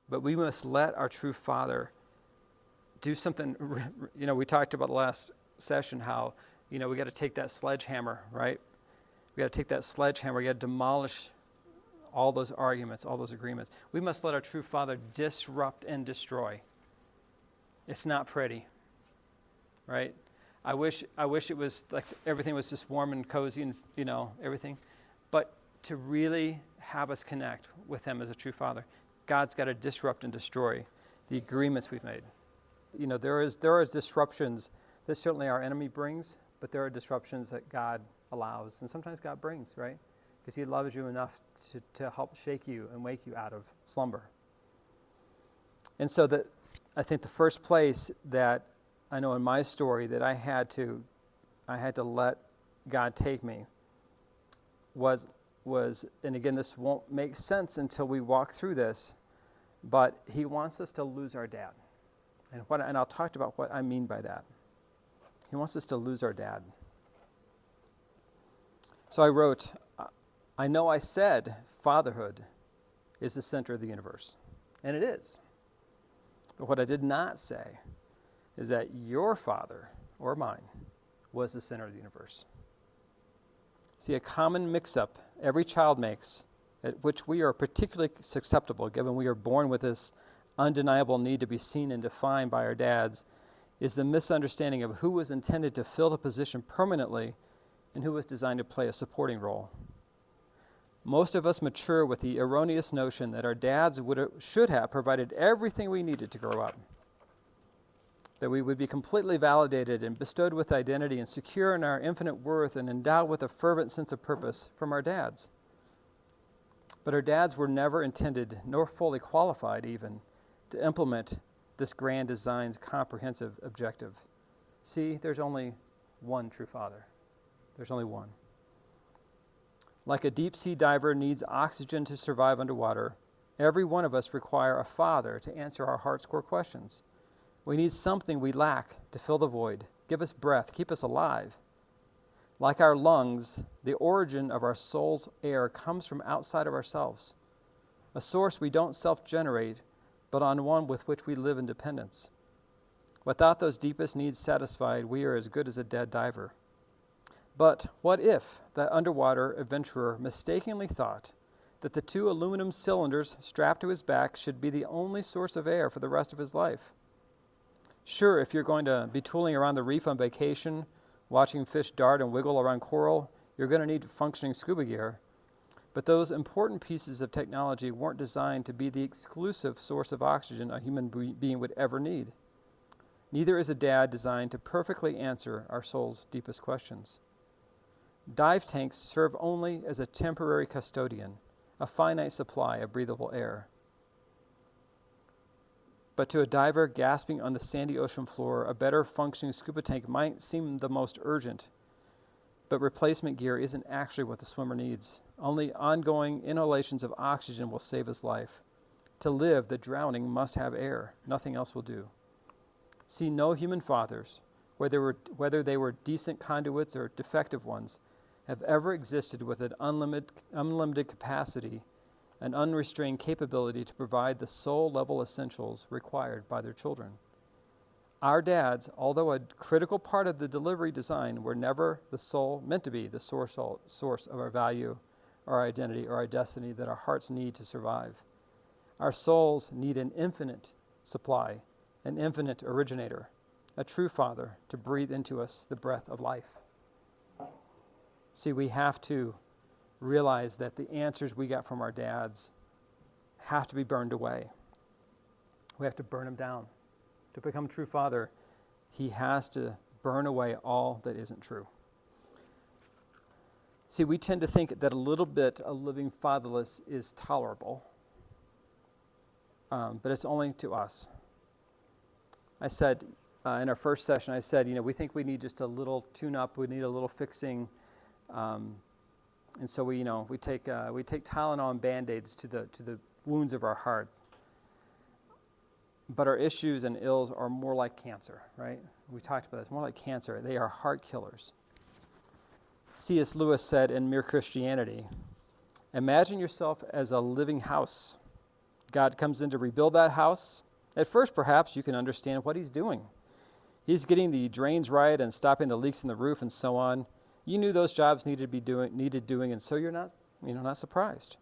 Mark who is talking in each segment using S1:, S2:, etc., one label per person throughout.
S1: but we must let our true Father do something. We talked about the last session how, we got to take that sledgehammer, right? We got to take that sledgehammer. We got to demolish all those arguments, all those agreements. We must let our true Father disrupt and destroy. It's not pretty, right? I wish it was like everything was just warm and cozy and, everything. But to really have us connect with him as a true Father, God's got to disrupt and destroy the agreements we've made. There are disruptions that certainly our enemy brings, but there are disruptions that God allows, and sometimes God brings, right? Because he loves you enough to help shake you and wake you out of slumber. And so I think the first place that I know in my story that I had to let God take me was, and again, this won't make sense until we walk through this, but he wants us to lose our dad. And I'll talk about what I mean by that. He wants us to lose our dad. So I wrote, I know I said fatherhood is the center of the universe, and it is. But what I did not say is that your father, or mine, was the center of the universe. See, a common mix-up every child makes, at which we are particularly susceptible, given we are born with this undeniable need to be seen and defined by our dads, is the misunderstanding of who was intended to fill the position permanently and who was designed to play a supporting role. Most of us mature with the erroneous notion that our dads should have provided everything we needed to grow up, that we would be completely validated and bestowed with identity and secure in our infinite worth and endowed with a fervent sense of purpose from our dads. But our dads were never intended, nor fully qualified even, to implement this grand design's comprehensive objective. See, there's only one true Father. There's only one. Like a deep-sea diver needs oxygen to survive underwater, every one of us require a father to answer our heart's core questions. We need something we lack to fill the void, give us breath, keep us alive. Like our lungs, the origin of our soul's air comes from outside of ourselves, a source we don't self-generate, but on one with which we live in dependence. Without those deepest needs satisfied, we are as good as a dead diver. But what if that underwater adventurer mistakenly thought that the 2 aluminum cylinders strapped to his back should be the only source of air for the rest of his life? Sure, if you're going to be tooling around the reef on vacation, watching fish dart and wiggle around coral, you're going to need functioning scuba gear. But those important pieces of technology weren't designed to be the exclusive source of oxygen a human being would ever need. Neither is a dad designed to perfectly answer our soul's deepest questions. Dive tanks serve only as a temporary custodian, a finite supply of breathable air. But to a diver gasping on the sandy ocean floor, a better functioning scuba tank might seem the most urgent. But replacement gear isn't actually what the swimmer needs. Only ongoing inhalations of oxygen will save his life. To live, the drowning must have air. Nothing else will do. See, no human fathers, whether they were decent conduits or defective ones, have ever existed with an unlimited capacity and unrestrained capability to provide the soul-level essentials required by their children. Our dads, although a critical part of the delivery design, were never meant to be the source of our value, our identity, or our destiny that our hearts need to survive. Our souls need an infinite supply, an infinite originator, a true Father to breathe into us the breath of life. See, we have to realize that the answers we got from our dads have to be burned away. We have to burn them down. To become a true father, he has to burn away all that isn't true. See, we tend to think that a little bit of living fatherless is tolerable, but it's only to us. I said in our first session, we think we need just a little tune-up, we need a little fixing, and so we take Tylenol and Band-Aids to the wounds of our hearts. But our issues and ills are more like cancer, right? We talked about this, more like cancer. They are heart killers. C.S. Lewis said in Mere Christianity, imagine yourself as a living house. God comes in to rebuild that house. At first, perhaps you can understand what he's doing. He's getting the drains right and stopping the leaks in the roof and so on. You knew those jobs needed doing, and so you're not surprised.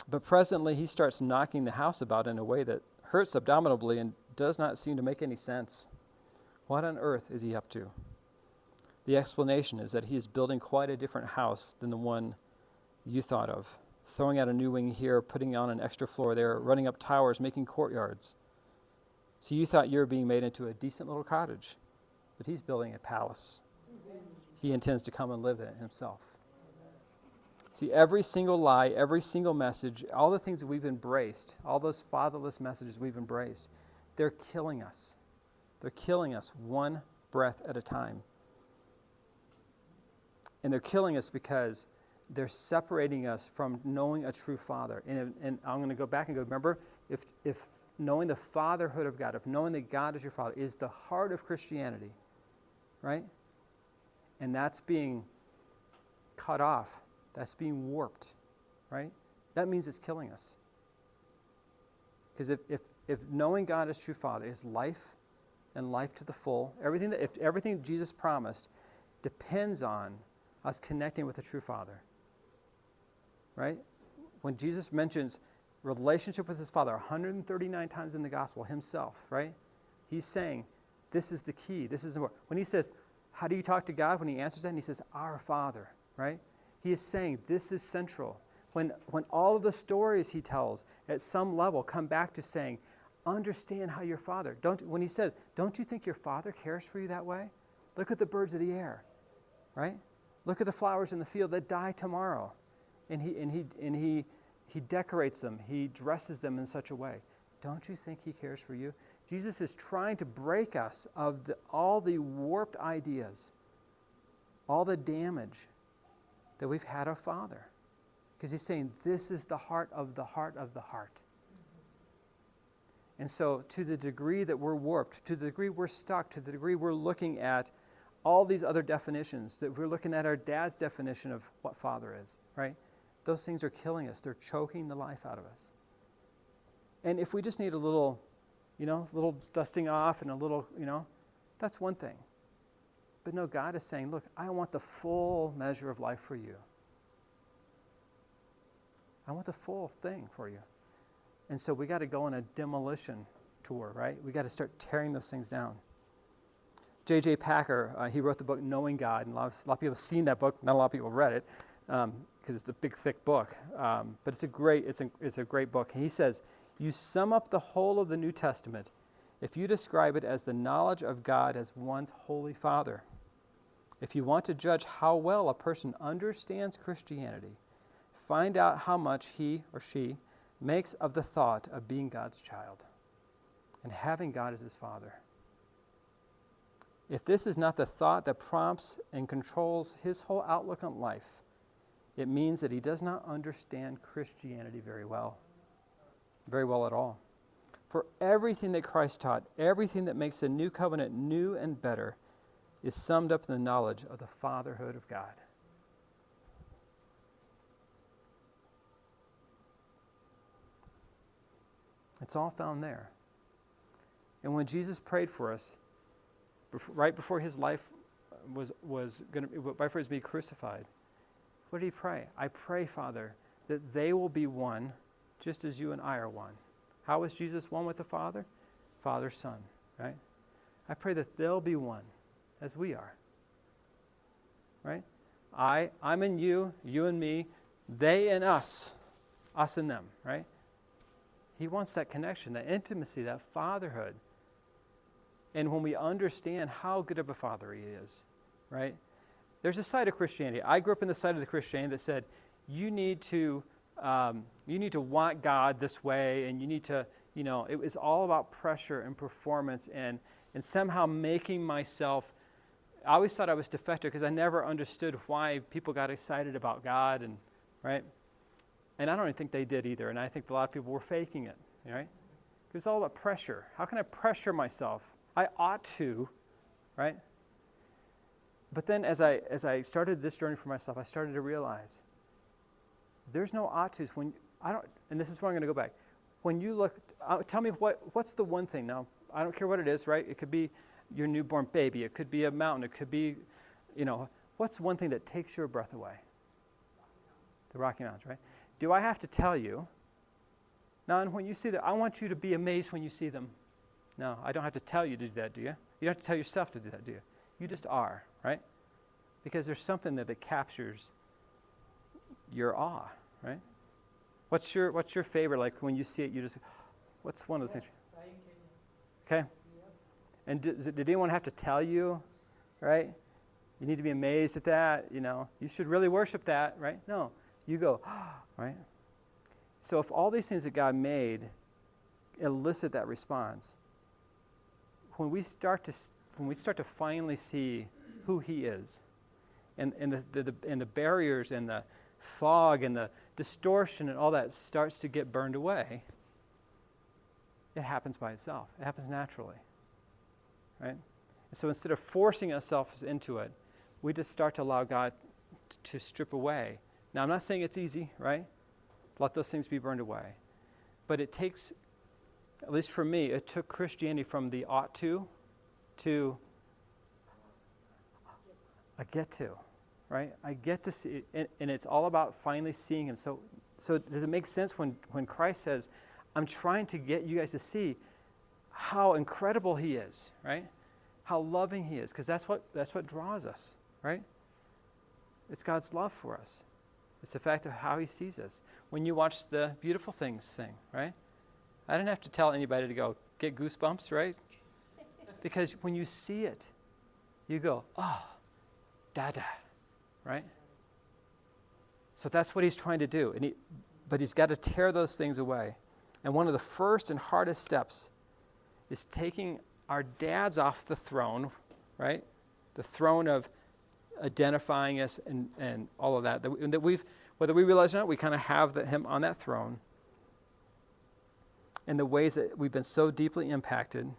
S1: But presently, he starts knocking the house about in a way that hurts abdominally and does not seem to make any sense. What on earth is he up to? The explanation is that he is building quite a different house than the one you thought of. Throwing out a new wing here, putting on an extra floor there, running up towers, making courtyards. So you thought you were being made into a decent little cottage, but he's building a palace. He intends to come and live in it himself. See, every single lie, every single message, all the things that we've embraced, all those fatherless messages we've embraced, they're killing us. They're killing us one breath at a time. And they're killing us because they're separating us from knowing a true Father. And I'm going to go back and go, remember, if knowing the fatherhood of God, if knowing that God is your Father, is the heart of Christianity, right? And that's being cut off. That's being warped, right? That means it's killing us. Because if knowing God as true Father is life and life to the full, if everything Jesus promised depends on us connecting with the true Father, right? When Jesus mentions relationship with his Father 139 times in the gospel himself, right? He's saying, this is the key. This is important. When he says, how do you talk to God? When he answers that, and he says, our Father, right? He is saying this is central. When all of the stories he tells at some level come back to saying, understand how your Father, when he says, don't you think your Father cares for you that way? Look at the birds of the air, right? Look at the flowers in the field that die tomorrow. And he decorates them. He dresses them in such a way. Don't you think he cares for you? Jesus is trying to break us of all the warped ideas, all the damage that we've had of Father. Because he's saying this is the heart of the heart of the heart. And so to the degree that we're warped, to the degree we're stuck, to the degree we're looking at all these other definitions, that we're looking at our dad's definition of what Father is, right? Those things are killing us. They're choking the life out of us. And if we just need a little dusting off and a little, that's one thing. But no, God is saying, look, I want the full measure of life for you. I want the full thing for you. And so we got to go on a demolition tour, right? We got to start tearing those things down. J.J. Packer, he wrote the book Knowing God, and a lot of people have seen that book. Not a lot of people have read it because it's a big, thick book. But it's a great book. And he says, you sum up the whole of the New Testament if you describe it as the knowledge of God as one's Holy Father. If you want to judge how well a person understands Christianity, find out how much he or she makes of the thought of being God's child and having God as his Father. If this is not the thought that prompts and controls his whole outlook on life, it means that he does not understand Christianity very well at all. For everything that Christ taught, everything that makes the new covenant new and better, is summed up in the knowledge of the fatherhood of God. It's all found there. And when Jesus prayed for us, right before his life was going to, right before he was being crucified, what did he pray? I pray, Father, that they will be one, just as you and I are one. How was Jesus one with the Father? Father, Son, right? I pray that they'll be one, as we are, right? I'm in you, you and me, they and us and them, right? He wants that connection, that intimacy, that fatherhood. And when we understand how good of a father he is, right? There's a side of Christianity. I grew up in the side of the Christianity that said, you need to want God this way, and you need to, it was all about pressure and performance and somehow making myself. I always thought I was defective because I never understood why people got excited about God, and right? And I don't even think they did either, and I think a lot of people were faking it, right? It's all about pressure. How can I pressure myself? I ought to, right? But then as I started this journey for myself, I started to realize there's no ought tos when I don't, and this is where I'm going to go back. when you look, tell me what's the one thing. Now, I don't care what it is, right? It could be your newborn baby. It could be a mountain. It could be, what's one thing that takes your breath away? The Rocky Mountains, right? Do I have to tell you? Now, and when you see that, I want you to be amazed when you see them. No, I don't have to tell you to do that, do you? You don't have to tell yourself to do that, do you? You just are, right? Because there's something that captures your awe, right? What's your favorite? Like when you see it, you just, what's one of those things? Okay. Yep. And did anyone have to tell you, right? You need to be amazed at that. You should really worship that, right? No, you go, right? So if all these things that God made elicit that response, when we start to finally see who He is, and the barriers and the fog and the distortion and all that starts to get burned away, it happens by itself. It happens naturally, right? And so instead of forcing ourselves into it, we just start to allow God to strip away. Now, I'm not saying it's easy, right? Let those things be burned away. But it takes, at least for me, it took Christianity from the ought to I get to, right? I get to see it, and it's all about finally seeing Him. So does it make sense when Christ says, I'm trying to get you guys to see how incredible He is, right? How loving He is, because that's what draws us, right? It's God's love for us. It's the fact of how He sees us. When you watch the Beautiful Things thing, right? I didn't have to tell anybody to go get goosebumps, right? Because when you see it, you go, oh, Dada, right? So that's what He's trying to do. But He's got to tear those things away. And one of the first and hardest steps is taking our dads off the throne, right? The throne of identifying us and all of that. That we've, whether we realize or not, we kind of have Him on that throne. And the ways that we've been so deeply impacted,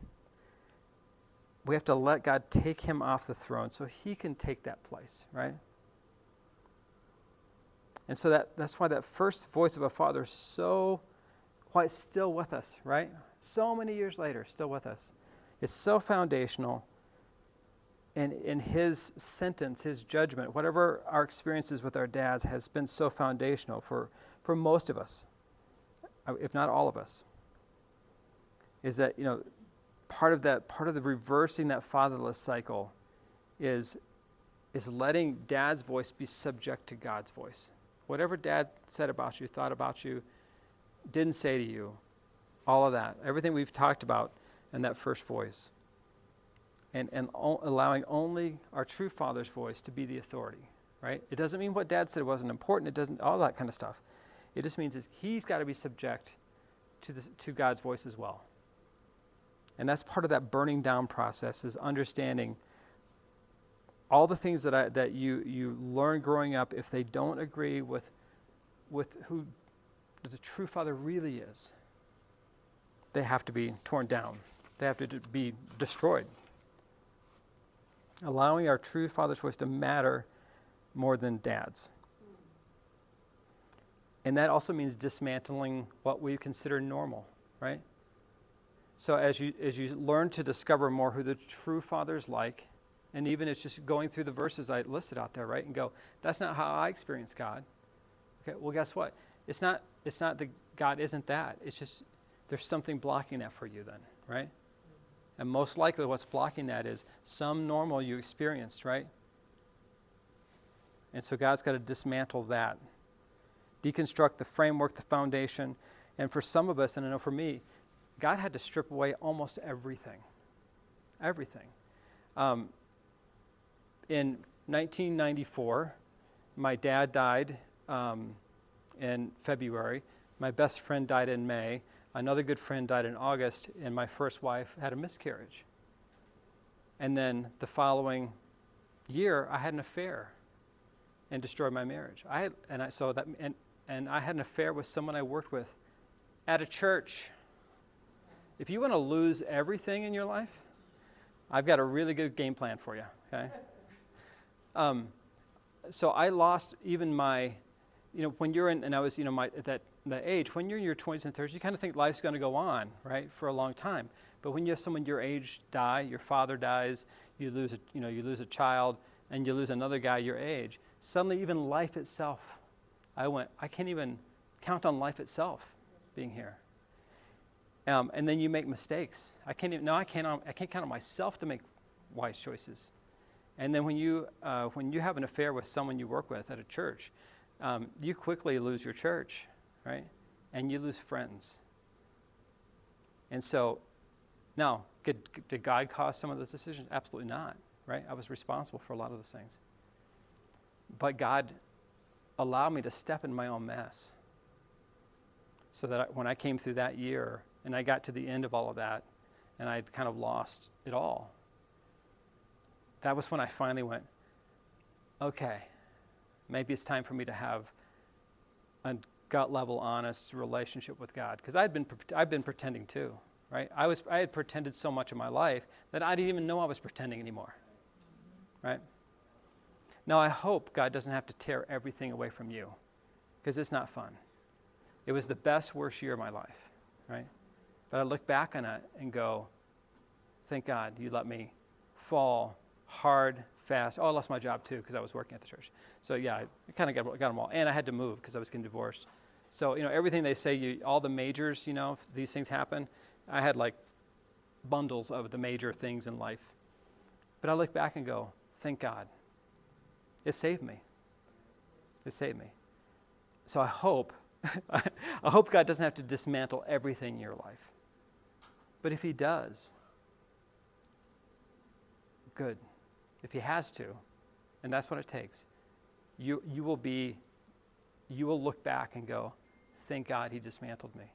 S1: we have to let God take Him off the throne so He can take that place, right? And so that's why that first voice of a father is so, why it's still with us, right? So many years later, still with us. It's so foundational. And in His sentence, His judgment, whatever our experiences with our dads has been so foundational for most of us, if not all of us, is that, part of the reversing that fatherless cycle is letting dad's voice be subject to God's voice. Whatever dad said about you, thought about you, didn't say to you, all of that, everything we've talked about in that first voice, and allowing only our true father's voice to be the authority, right? It doesn't mean what dad said wasn't important. It doesn't, all that kind of stuff. It just means he's got to be subject to God's voice as well. And that's part of that burning down process, is understanding all the things that you learn growing up, if they don't agree with who the true father really is, they have to be torn down. They have to be destroyed. Allowing our true father's voice to matter more than dad's. And that also means dismantling what we consider normal, right? So as you learn to discover more who the true father's like, and even it's just going through the verses I listed out there, right? And go, that's not how I experience God. Okay, well, guess what? It's not that God isn't that. It's just there's something blocking that for you then, right? And most likely what's blocking that is some normal you experienced, right? And so God's got to dismantle that, deconstruct the framework, the foundation. And for some of us, and I know for me, God had to strip away almost everything. Everything. In 1994, my dad died in February. My best friend died in May. Another good friend died in August, and my first wife had a miscarriage. And then the following year, I had an affair and destroyed my marriage. I had an affair with someone I worked with at a church. If you want to lose everything in your life, I've got a really good game plan for you, okay? So I lost even my, when you're in, and I was, the age, when you're in your 20s and 30s, you kind of think life's going to go on, right, for a long time. But when you have someone your age die, your father dies, you lose a child, and you lose another guy your age, suddenly even life itself, I can't even count on life itself being here. And then you make mistakes. I can't count on myself to make wise choices. And then when you have an affair with someone you work with at a church, you quickly lose your church, right? And you lose friends. And so, now, did God cause some of those decisions? Absolutely not, right? I was responsible for a lot of those things. But God allowed me to step in my own mess, so that when I came through that year and I got to the end of all of that, and I'd kind of lost it all, that was when I finally went, okay, maybe it's time for me to have a gut level, honest relationship with God. Because I've been pretending too, right? I had pretended so much of my life that I didn't even know I was pretending anymore, right? Now I hope God doesn't have to tear everything away from you, because it's not fun. It was the best, worst year of my life, right? But I look back on it and go, thank God you let me fall hard, fast. Oh, I lost my job too because I was working at the church. So yeah, I kind of got them all. And I had to move because I was getting divorced. So, everything they say, all the majors, if these things happen, I had like bundles of the major things in life. But I look back and go, thank God. It saved me. It saved me. So I hope God doesn't have to dismantle everything in your life. But if he does, good. If he has to, and that's what it takes, you will look back and go, thank God he dismantled me.